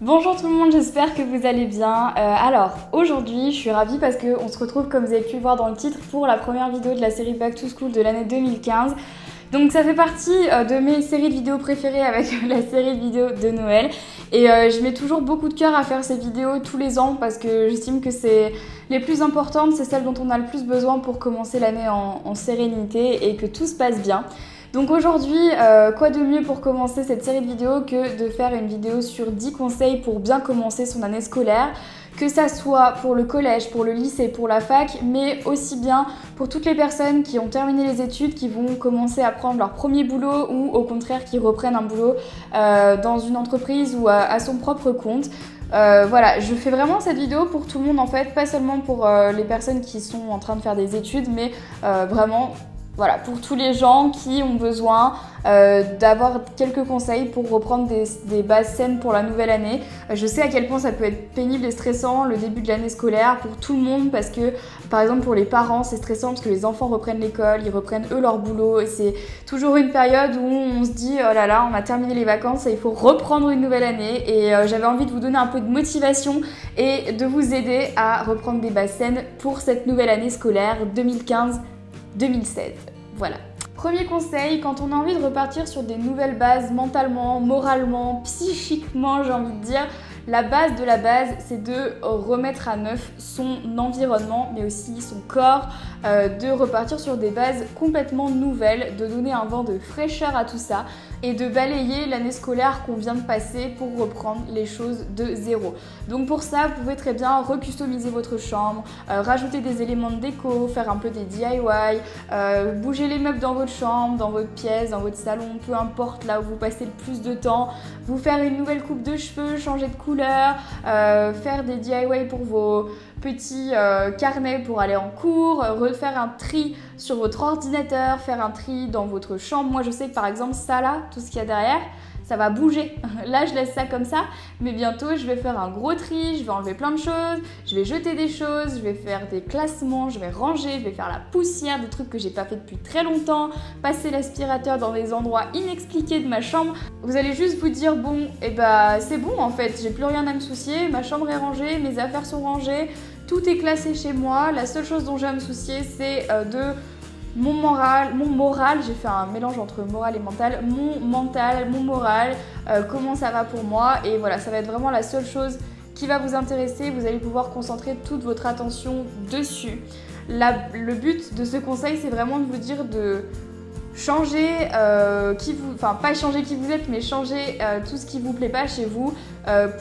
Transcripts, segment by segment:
Bonjour tout le monde, j'espère que vous allez bien. Alors aujourd'hui je suis ravie parce qu'on se retrouve, comme vous avez pu le voir dans le titre, pour la première vidéo de la série Back to School de l'année 2015. Donc ça fait partie de mes séries de vidéos préférées avec la série de vidéos de Noël. Et je mets toujours beaucoup de cœur à faire ces vidéos tous les ans parce que j'estime que c'est les plus importantes, c'est celles dont on a le plus besoin pour commencer l'année en sérénité et que tout se passe bien. Donc aujourd'hui, quoi de mieux pour commencer cette série de vidéos que de faire une vidéo sur 10 conseils pour bien commencer son année scolaire, que ça soit pour le collège, pour le lycée, pour la fac, mais aussi bien pour toutes les personnes qui ont terminé les études, qui vont commencer à prendre leur premier boulot ou au contraire qui reprennent un boulot dans une entreprise ou à son propre compte. Voilà, je fais vraiment cette vidéo pour tout le monde en fait, pas seulement pour les personnes qui sont en train de faire des études, mais vraiment... Voilà, pour tous les gens qui ont besoin d'avoir quelques conseils pour reprendre des bases saines pour la nouvelle année. Je sais à quel point ça peut être pénible et stressant le début de l'année scolaire pour tout le monde parce que, par exemple, pour les parents, c'est stressant parce que les enfants reprennent l'école, ils reprennent eux leur boulot et c'est toujours une période où on se dit oh là là, on a terminé les vacances et il faut reprendre une nouvelle année et j'avais envie de vous donner un peu de motivation et de vous aider à reprendre des bases saines pour cette nouvelle année scolaire 2015-2016. Voilà. Premier conseil, quand on a envie de repartir sur des nouvelles bases mentalement, moralement, psychiquement, j'ai envie de dire, la base de la base, c'est de remettre à neuf son environnement, mais aussi son corps, de repartir sur des bases complètement nouvelles, de donner un vent de fraîcheur à tout ça et de balayer l'année scolaire qu'on vient de passer pour reprendre les choses de zéro. Donc pour ça, vous pouvez très bien recustomiser votre chambre, rajouter des éléments de déco, faire un peu des DIY, bouger les meubles dans votre chambre, dans votre pièce, dans votre salon, peu importe là où vous passez le plus de temps, vous faire une nouvelle coupe de cheveux, changer de couleur, faire des DIY pour vos petits carnets pour aller en cours, refaire un tri sur votre ordinateur, faire un tri dans votre chambre. Moi je sais que par exemple ça là, tout ce qu'il y a derrière, ça va bouger. Là je laisse ça comme ça, mais bientôt je vais faire un gros tri, je vais enlever plein de choses, je vais jeter des choses, je vais faire des classements, je vais ranger, je vais faire la poussière, des trucs que j'ai pas fait depuis très longtemps, passer l'aspirateur dans des endroits inexpliqués de ma chambre. Vous allez juste vous dire bon, et bah c'est bon en fait, j'ai plus rien à me soucier, ma chambre est rangée, mes affaires sont rangées, tout est classé chez moi, la seule chose dont j'ai à me soucier c'est de mon moral, j'ai fait un mélange entre moral et mental, mon moral, comment ça va pour moi et voilà, ça va être vraiment la seule chose qui va vous intéresser, vous allez pouvoir concentrer toute votre attention dessus. Le but de ce conseil, c'est vraiment de vous dire de changer pas changer qui vous êtes, mais changer tout ce qui vous plaît pas chez vous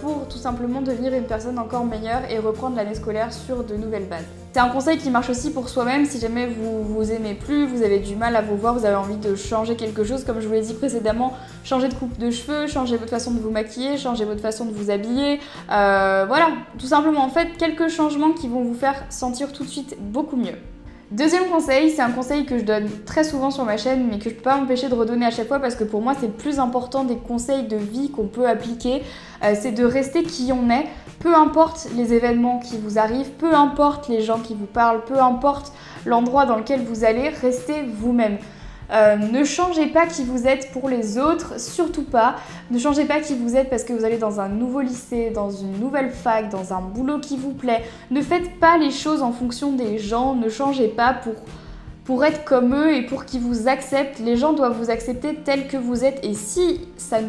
pour tout simplement devenir une personne encore meilleure et reprendre l'année scolaire sur de nouvelles bases. C'est un conseil qui marche aussi pour soi-même si jamais vous aimez plus, vous avez du mal à vous voir, vous avez envie de changer quelque chose, comme je vous l'ai dit précédemment, changer de coupe de cheveux, changer votre façon de vous maquiller, changer votre façon de vous habiller, voilà, tout simplement en fait quelques changements qui vont vous faire sentir tout de suite beaucoup mieux. Deuxième conseil, c'est un conseil que je donne très souvent sur ma chaîne mais que je peux pas m'empêcher de redonner à chaque fois parce que pour moi c'est le plus important des conseils de vie qu'on peut appliquer, c'est de rester qui on est, peu importe les événements qui vous arrivent, peu importe les gens qui vous parlent, peu importe l'endroit dans lequel vous allez, restez vous-même. Ne changez pas qui vous êtes pour les autres, surtout pas. Ne changez pas qui vous êtes parce que vous allez dans un nouveau lycée, dans une nouvelle fac, dans un boulot qui vous plaît. Ne faites pas les choses en fonction des gens, ne changez pas pour être comme eux et pour qu'ils vous acceptent. Les gens doivent vous accepter tel que vous êtes et si ça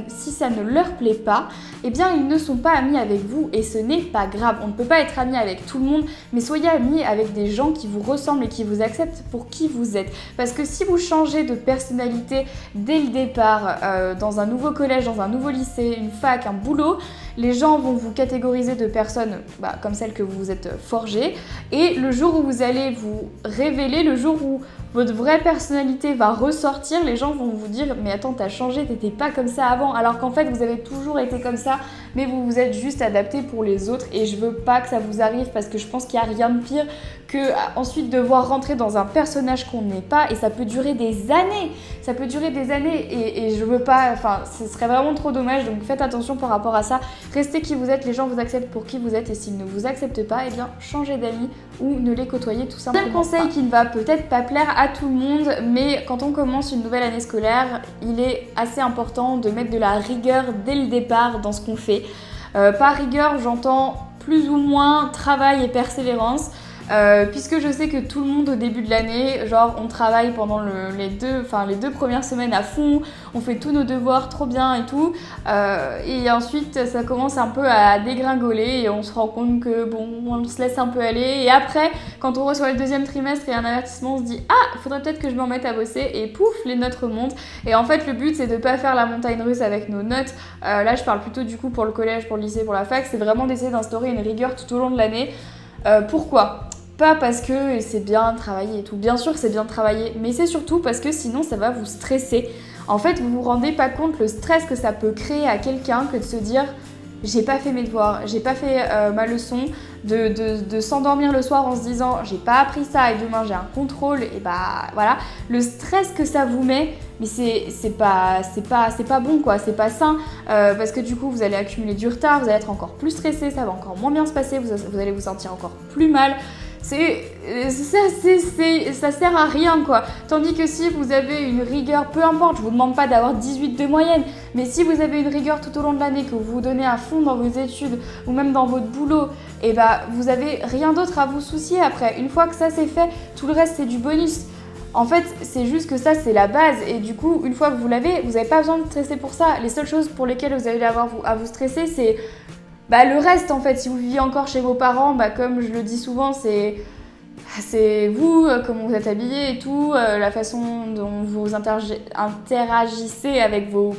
ne leur plaît pas, eh bien ils ne sont pas amis avec vous et ce n'est pas grave. On ne peut pas être amis avec tout le monde, mais soyez amis avec des gens qui vous ressemblent et qui vous acceptent pour qui vous êtes. Parce que si vous changez de personnalité dès le départ, dans un nouveau collège, dans un nouveau lycée, une fac, un boulot, les gens vont vous catégoriser de personnes comme celles que vous vous êtes forgées et le jour où vous allez vous révéler, le jour où votre vraie personnalité va ressortir, les gens vont vous dire mais attends, t'as changé, t'étais pas comme ça avant, alors qu'en fait vous avez toujours été comme ça, mais vous vous êtes juste adapté pour les autres et je veux pas que ça vous arrive parce que je pense qu'il n'y a rien de pire que ensuite devoir rentrer dans un personnage qu'on n'est pas et ça peut durer des années, et je veux pas, enfin ce serait vraiment trop dommage, donc faites attention par rapport à ça, restez qui vous êtes, les gens vous acceptent pour qui vous êtes et s'ils ne vous acceptent pas, eh bien changez d'amis ou ne les côtoyez tout simplement. C'est un conseil qui ne va peut-être pas plaire à tout le monde, mais quand on commence une nouvelle année scolaire, il est assez important de mettre de la rigueur dès le départ dans ce qu'on fait. Par rigueur, j'entends plus ou moins travail et persévérance. Puisque je sais que tout le monde au début de l'année, genre on travaille pendant les deux premières semaines à fond, on fait tous nos devoirs trop bien et tout, et ensuite ça commence un peu à dégringoler et on se rend compte que bon, on se laisse un peu aller, et après quand on reçoit le deuxième trimestre et un avertissement, on se dit ah, il faudrait peut-être que je m'en mette à bosser, et pouf, les notes remontent. Et en fait le but c'est de pas faire la montagne russe avec nos notes, là je parle plutôt du coup pour le collège, pour le lycée, pour la fac, c'est vraiment d'essayer d'instaurer une rigueur tout au long de l'année. Pourquoi ? Pas parce que c'est bien de travailler et tout, bien sûr que c'est bien de travailler, mais c'est surtout parce que sinon ça va vous stresser. En fait, vous vous rendez pas compte le stress que ça peut créer à quelqu'un que de se dire j'ai pas fait mes devoirs, j'ai pas fait ma leçon, de s'endormir le soir en se disant j'ai pas appris ça et demain j'ai un contrôle, et bah voilà, le stress que ça vous met, mais c'est pas bon quoi, c'est pas sain, parce que du coup vous allez accumuler du retard, vous allez être encore plus stressé, ça va encore moins bien se passer, vous allez vous sentir encore plus mal. Ça sert à rien quoi. Tandis que si vous avez une rigueur, peu importe, je vous demande pas d'avoir 18 de moyenne, mais si vous avez une rigueur tout au long de l'année, que vous vous donnez à fond dans vos études ou même dans votre boulot, et bah vous avez rien d'autre à vous soucier après. Une fois que ça c'est fait, tout le reste c'est du bonus. En fait, c'est juste que ça, c'est la base. Et du coup, une fois que vous l'avez, vous n'avez pas besoin de stresser pour ça. Les seules choses pour lesquelles vous allez avoir à vous stresser, c'est le reste en fait. Si vous viviez encore chez vos parents, comme je le dis souvent, c'est vous, comment vous êtes habillé et tout, la façon dont vous interagissez avec vos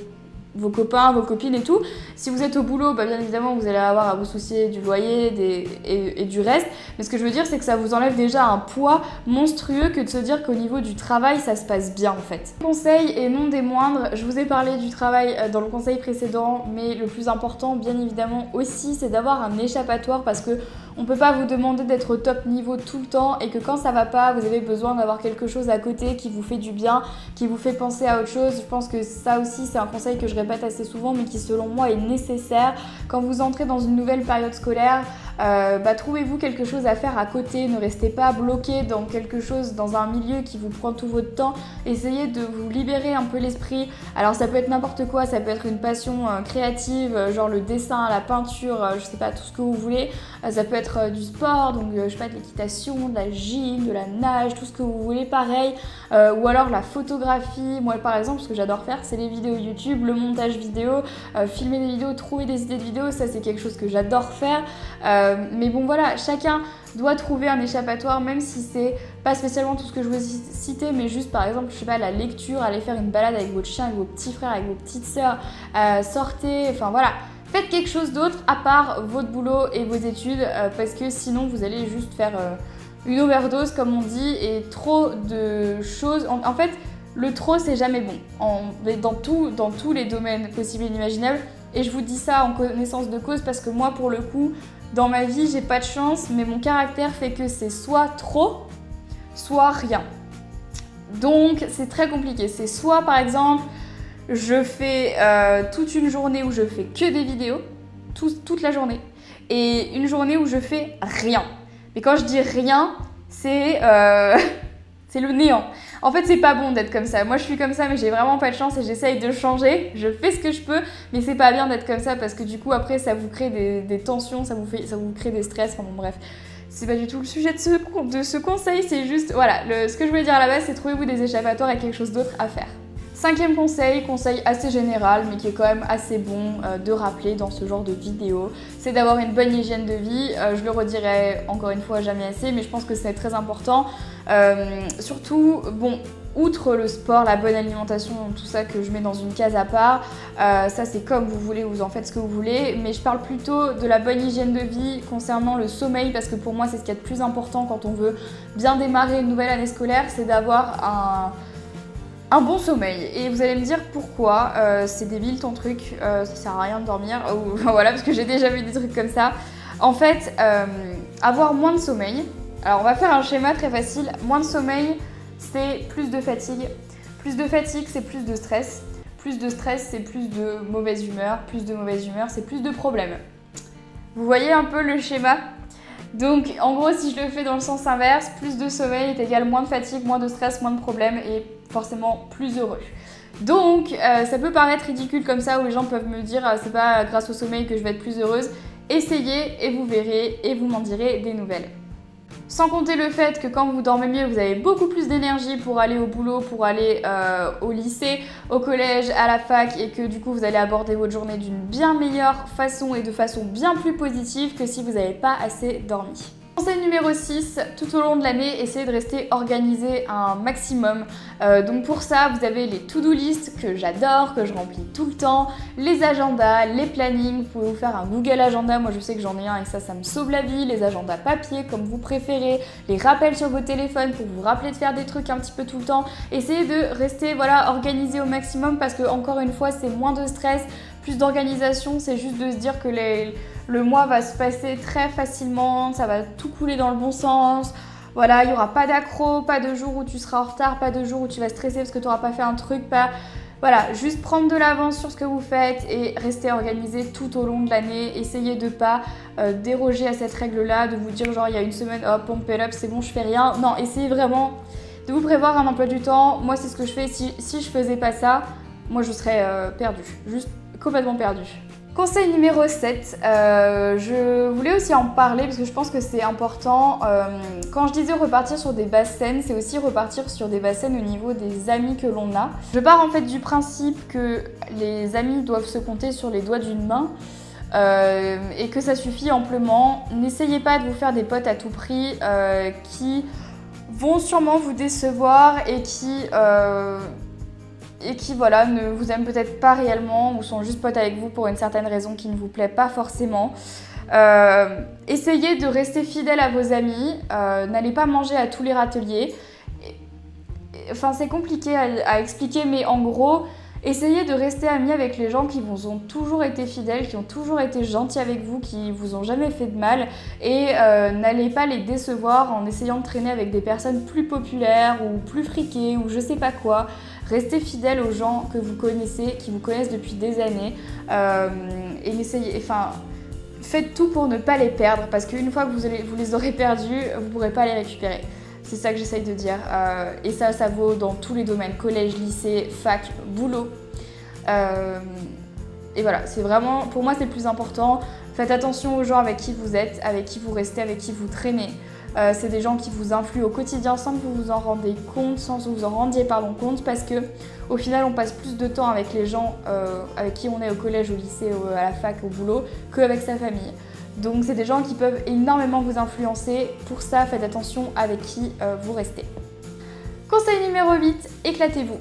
copains, vos copines et tout. Si vous êtes au boulot, bien évidemment, vous allez avoir à vous soucier du loyer et du reste. Mais ce que je veux dire, c'est que ça vous enlève déjà un poids monstrueux que de se dire qu'au niveau du travail, ça se passe bien en fait. Conseil et non des moindres, je vous ai parlé du travail dans le conseil précédent, mais le plus important, bien évidemment aussi, c'est d'avoir un échappatoire, parce que on peut pas vous demander d'être au top niveau tout le temps, et que quand ça va pas, vous avez besoin d'avoir quelque chose à côté qui vous fait du bien, qui vous fait penser à autre chose. Je pense que ça aussi, c'est un conseil que je répète assez souvent, mais qui selon moi est nécessaire. Quand vous entrez dans une nouvelle période scolaire, trouvez-vous quelque chose à faire à côté, ne restez pas bloqué dans quelque chose, dans un milieu qui vous prend tout votre temps. Essayez de vous libérer un peu l'esprit. Alors ça peut être n'importe quoi, ça peut être une passion créative, genre le dessin, la peinture, je sais pas, tout ce que vous voulez. Ça peut être du sport, donc je sais pas, de l'équitation, de la gym, de la nage, tout ce que vous voulez pareil. Ou alors la photographie. Moi par exemple, ce que j'adore faire, c'est les vidéos YouTube, le montage vidéo, filmer des vidéos, trouver des idées de vidéos, ça c'est quelque chose que j'adore faire. Mais bon voilà, chacun doit trouver un échappatoire, même si c'est pas spécialement tout ce que je veux citer, mais juste par exemple, je sais pas, la lecture, aller faire une balade avec votre chien, avec vos petits frères, avec vos petites sœurs, sortez, enfin voilà. Faites quelque chose d'autre à part votre boulot et vos études, parce que sinon vous allez juste faire une overdose comme on dit, et trop de choses. En fait, le trop c'est jamais bon, dans tous les domaines possibles et inimaginables. Et je vous dis ça en connaissance de cause, parce que moi pour le coup, dans ma vie j'ai pas de chance, mais mon caractère fait que c'est soit trop, soit rien. Donc c'est très compliqué, c'est soit par exemple je fais toute une journée où je fais que des vidéos, toute la journée, et une journée où je fais rien. Mais quand je dis rien, c'est le néant. En fait, c'est pas bon d'être comme ça. Moi, je suis comme ça, mais j'ai vraiment pas de chance et j'essaye de changer. Je fais ce que je peux, mais c'est pas bien d'être comme ça, parce que du coup, après, ça vous crée des tensions, ça vous crée des stress. Enfin bon, bref. C'est pas du tout le sujet de ce conseil, c'est juste, voilà, ce que je voulais dire à la base, c'est trouvez-vous des échappatoires et quelque chose d'autre à faire. 5e conseil assez général, mais qui est quand même assez bon de rappeler dans ce genre de vidéo, c'est d'avoir une bonne hygiène de vie. Je le redirai encore une fois jamais assez, mais je pense que c'est très important. Surtout, bon, outre le sport, la bonne alimentation, tout ça que je mets dans une case à part, ça c'est comme vous voulez, vous en faites ce que vous voulez, mais je parle plutôt de la bonne hygiène de vie concernant le sommeil, parce que pour moi c'est ce qu'il y a de plus important quand on veut bien démarrer une nouvelle année scolaire, c'est d'avoir un bon sommeil. Et vous allez me dire pourquoi, c'est débile ton truc, ça sert à rien de dormir, ou voilà, parce que j'ai déjà vu des trucs comme ça. En fait, avoir moins de sommeil, alors on va faire un schéma très facile, moins de sommeil c'est plus de fatigue, c'est plus de stress, c'est plus de mauvaise humeur, c'est plus de problèmes. Vous voyez un peu le schéma? Donc en gros, si je le fais dans le sens inverse, plus de sommeil est égal moins de fatigue, moins de stress, moins de problèmes et forcément plus heureux. Donc ça peut paraître ridicule comme ça, où les gens peuvent me dire c'est pas grâce au sommeil que je vais être plus heureuse. Essayez et vous verrez et vous m'en direz des nouvelles. Sans compter le fait que quand vous dormez mieux, vous avez beaucoup plus d'énergie pour aller au boulot, pour aller au lycée, au collège, à la fac, et que du coup vous allez aborder votre journée d'une bien meilleure façon et de façon bien plus positive que si vous n'avez pas assez dormi. Conseil numéro 6, tout au long de l'année, essayez de rester organisé un maximum. Donc pour ça, vous avez les to-do list que j'adore, que je remplis tout le temps, les agendas, les plannings, vous pouvez vous faire un Google Agenda, moi je sais que j'en ai un et ça me sauve la vie, les agendas papier comme vous préférez, les rappels sur vos téléphones pour vous rappeler de faire des trucs un petit peu tout le temps. Essayez de rester organisé au maximum parce que encore une fois, c'est moins de stress, plus d'organisation, c'est juste de se dire que le mois va se passer très facilement, ça va tout couler dans le bon sens. Voilà, il n'y aura pas d'accro, pas de jour où tu seras en retard, pas de jour où tu vas stresser parce que tu n'auras pas fait un truc, pas... Voilà, juste prendre de l'avance sur ce que vous faites et rester organisé tout au long de l'année. Essayez de ne pas déroger à cette règle-là, de vous dire genre il y a une semaine, hop, pump it up, c'est bon, je fais rien. Non, essayez vraiment de vous prévoir un emploi du temps. Moi, c'est ce que je fais. Si je faisais pas ça, moi, je serais perdue, juste complètement perdue. Conseil numéro 7, je voulais aussi en parler parce que je pense que c'est important. Quand je disais repartir sur des bases saines, c'est aussi repartir sur des bases saines au niveau des amis que l'on a. Je pars en fait du principe que les amis doivent se compter sur les doigts d'une main et que ça suffit amplement. N'essayez pas de vous faire des potes à tout prix qui vont sûrement vous décevoir et qui voilà, ne vous aiment peut-être pas réellement ou sont juste potes avec vous pour une certaine raison qui ne vous plaît pas forcément. Essayez de rester fidèle à vos amis, n'allez pas manger à tous les râteliers. Enfin, c'est compliqué à expliquer, mais en gros, essayez de rester amis avec les gens qui vous ont toujours été fidèles, qui ont toujours été gentils avec vous, qui vous ont jamais fait de mal et n'allez pas les décevoir en essayant de traîner avec des personnes plus populaires ou plus friquées ou je sais pas quoi. Restez fidèle aux gens que vous connaissez, qui vous connaissent depuis des années et faites tout pour ne pas les perdre parce qu'une fois que vous les aurez perdus, vous ne pourrez pas les récupérer. C'est ça que j'essaye de dire. Et ça vaut dans tous les domaines, collège, lycée, fac, boulot. Et voilà, c'est vraiment, pour moi c'est le plus important. Faites attention aux gens avec qui vous êtes, avec qui vous restez, avec qui vous traînez. C'est des gens qui vous influent au quotidien sans que vous vous en rendiez compte, compte parce que au final on passe plus de temps avec les gens avec qui on est au collège, au lycée, à la fac, au boulot, qu'avec sa famille. Donc c'est des gens qui peuvent énormément vous influencer. Pour ça, faites attention avec qui vous restez. Conseil numéro 8, éclatez-vous.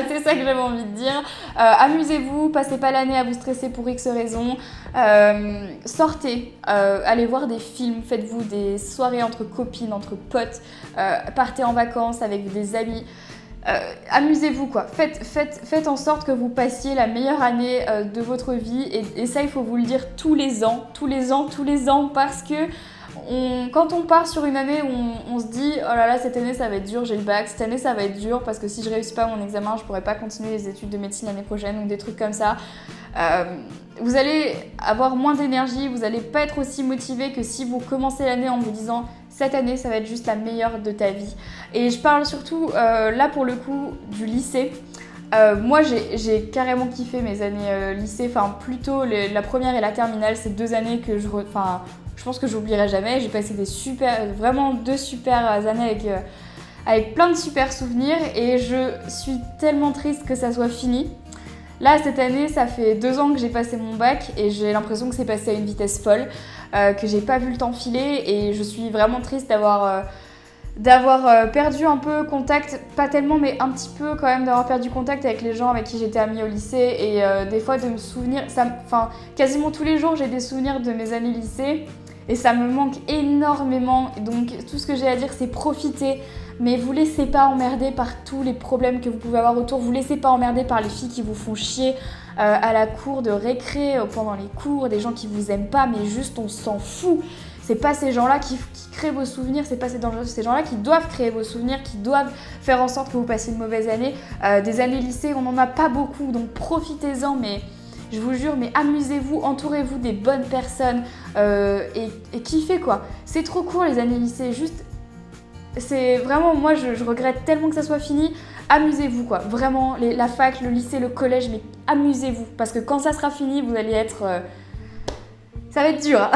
C'est ça que j'avais envie de dire. Amusez-vous, passez pas l'année à vous stresser pour X raisons. Sortez, allez voir des films, faites-vous des soirées entre copines, entre potes, partez en vacances avec des amis. Amusez-vous quoi, faites en sorte que vous passiez la meilleure année de votre vie et ça il faut vous le dire tous les ans parce que quand on part sur une année où on se dit oh là là cette année ça va être dur, j'ai le bac, cette année ça va être dur parce que si je réussis pas mon examen je pourrai pas continuer les études de médecine l'année prochaine ou des trucs comme ça. Vous allez avoir moins d'énergie, vous n'allez pas être aussi motivé que si vous commencez l'année en vous disant cette année ça va être juste la meilleure de ta vie. Et je parle surtout là pour le coup du lycée. Moi j'ai carrément kiffé mes années lycée, enfin plutôt la première et la terminale, c'est 2 années que je pense que j'oublierai jamais. J'ai passé vraiment 2 super années avec plein de super souvenirs et je suis tellement triste que ça soit fini. Là, cette année, ça fait 2 ans que j'ai passé mon bac et j'ai l'impression que c'est passé à une vitesse folle, que j'ai pas vu le temps filer et je suis vraiment triste d'avoir perdu un peu contact, pas tellement mais un petit peu quand même, d'avoir perdu contact avec les gens avec qui j'étais amie au lycée et des fois de me souvenir, quasiment tous les jours j'ai des souvenirs de mes années lycée et ça me manque énormément. Donc tout ce que j'ai à dire c'est profiter. Mais vous laissez pas emmerder par tous les problèmes que vous pouvez avoir autour. Vous laissez pas emmerder par les filles qui vous font chier à la cour de récré, pendant les cours, des gens qui vous aiment pas, mais juste on s'en fout. C'est pas ces gens-là qui créent vos souvenirs, c'est pas ces gens-là qui doivent créer vos souvenirs, qui doivent faire en sorte que vous passiez une mauvaise année. Des années lycée, on n'en a pas beaucoup, donc profitez-en, mais je vous jure, mais amusez-vous, entourez-vous des bonnes personnes et kiffez quoi. C'est trop court les années lycée, juste... C'est vraiment, moi je regrette tellement que ça soit fini. amusez-vous quoi, vraiment, la fac, le lycée, le collège, mais amusez-vous. Parce que quand ça sera fini, vous allez être... ça va être dur hein.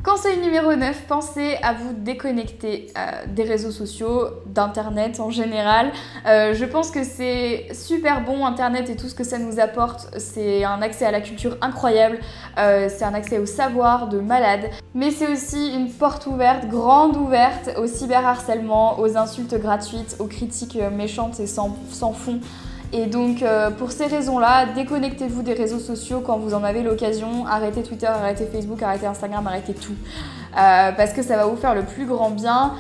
Conseil numéro 9, pensez à vous déconnecter des réseaux sociaux, d'internet en général. Je pense que c'est super bon internet et tout ce que ça nous apporte. C'est un accès à la culture incroyable, c'est un accès au savoir de malade. Mais c'est aussi une porte ouverte, grande ouverte au cyberharcèlement, aux insultes gratuites, aux critiques méchantes et sans fond. Et donc pour ces raisons-là, déconnectez-vous des réseaux sociaux quand vous en avez l'occasion. Arrêtez Twitter, arrêtez Facebook, arrêtez Instagram, arrêtez tout. Parce que ça va vous faire le plus grand bien.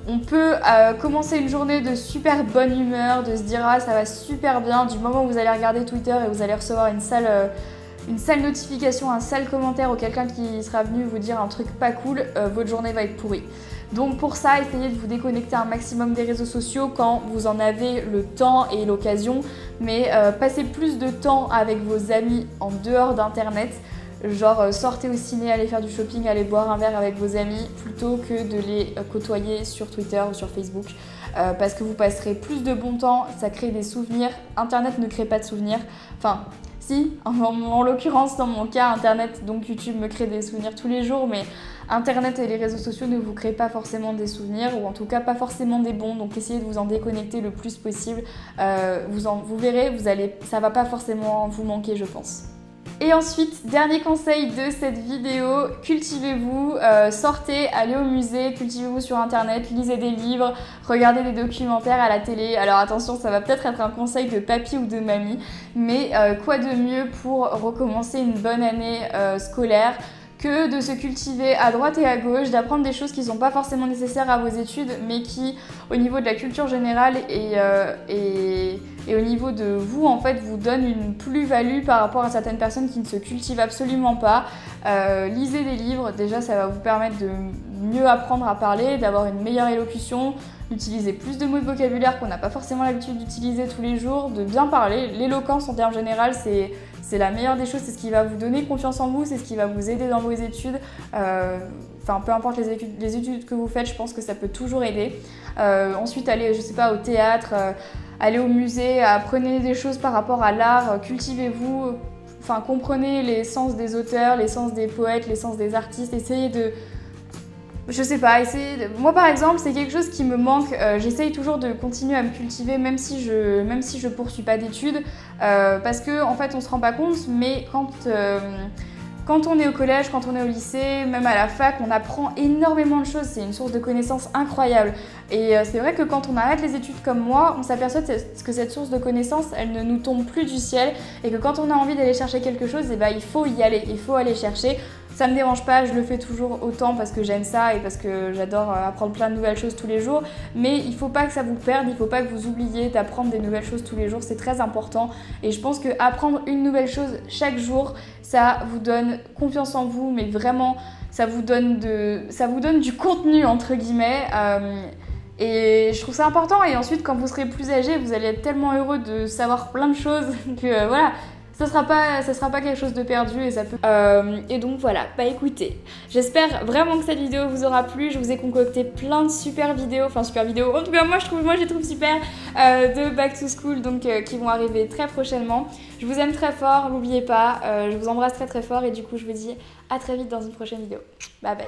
On peut commencer une journée de super bonne humeur, de se dire ah ça va super bien. Du moment où vous allez regarder Twitter et vous allez recevoir une sale notification, un sale commentaire ou quelqu'un qui sera venu vous dire un truc pas cool, votre journée va être pourrie. Donc pour ça, essayez de vous déconnecter un maximum des réseaux sociaux quand vous en avez le temps et l'occasion, mais passez plus de temps avec vos amis en dehors d'internet, genre sortez au ciné, allez faire du shopping, allez boire un verre avec vos amis, plutôt que de les côtoyer sur Twitter ou sur Facebook, parce que vous passerez plus de bon temps, ça crée des souvenirs. Internet ne crée pas de souvenirs, enfin... Si, en l'occurrence, dans mon cas, Internet, donc YouTube me crée des souvenirs tous les jours, mais Internet et les réseaux sociaux ne vous créent pas forcément des souvenirs, ou en tout cas pas forcément des bons, donc essayez de vous en déconnecter le plus possible. Vous verrez, ça va pas forcément vous manquer, je pense. Et ensuite, dernier conseil de cette vidéo, cultivez-vous, sortez, allez au musée, cultivez-vous sur internet, lisez des livres, regardez des documentaires à la télé. Alors attention, ça va peut-être être un conseil de papy ou de mamie, mais quoi de mieux pour recommencer une bonne année scolaire que de se cultiver à droite et à gauche, d'apprendre des choses qui ne sont pas forcément nécessaires à vos études, mais qui, au niveau de la culture générale et au niveau de vous, en fait, vous donnent une plus-value par rapport à certaines personnes qui ne se cultivent absolument pas. Lisez des livres, déjà ça va vous permettre de mieux apprendre à parler, d'avoir une meilleure élocution, d'utiliser plus de mots de vocabulaire qu'on n'a pas forcément l'habitude d'utiliser tous les jours, de bien parler. L'éloquence en termes général, c'est la meilleure des choses, c'est ce qui va vous donner confiance en vous, c'est ce qui va vous aider dans vos études. Enfin, peu importe les études que vous faites, je pense que ça peut toujours aider. Ensuite, allez, je sais pas, au théâtre, allez au musée, apprenez des choses par rapport à l'art, cultivez-vous, enfin, comprenez les sens des auteurs, les sens des poètes, les sens des artistes, essayez de... Je sais pas, moi par exemple, c'est quelque chose qui me manque. J'essaye toujours de continuer à me cultiver, même si je poursuis pas d'études, parce que en fait, on se rend pas compte, mais quand on est au collège, quand on est au lycée, même à la fac, on apprend énormément de choses. C'est une source de connaissances incroyable. Et c'est vrai que quand on arrête les études comme moi, on s'aperçoit que cette source de connaissances, elle ne nous tombe plus du ciel, et que quand on a envie d'aller chercher quelque chose, eh ben, il faut y aller, il faut aller chercher. Ça me dérange pas, je le fais toujours autant parce que j'aime ça et parce que j'adore apprendre plein de nouvelles choses tous les jours. Mais il faut pas que ça vous perde, il faut pas que vous oubliez d'apprendre des nouvelles choses tous les jours, c'est très important. Et je pense qu'apprendre une nouvelle chose chaque jour, ça vous donne confiance en vous, mais vraiment, ça vous donne du contenu entre guillemets. Et je trouve ça important. Et ensuite, quand vous serez plus âgé, vous allez être tellement heureux de savoir plein de choses que voilà. Ça sera pas quelque chose de perdu et ça peut... et donc voilà, bah écoutez, j'espère vraiment que cette vidéo vous aura plu. Je vous ai concocté plein de super vidéos, en tout cas moi je les trouve super, de Back to School, donc qui vont arriver très prochainement. Je vous aime très fort, n'oubliez pas, je vous embrasse très très fort et du coup je vous dis à très vite dans une prochaine vidéo. Bye bye.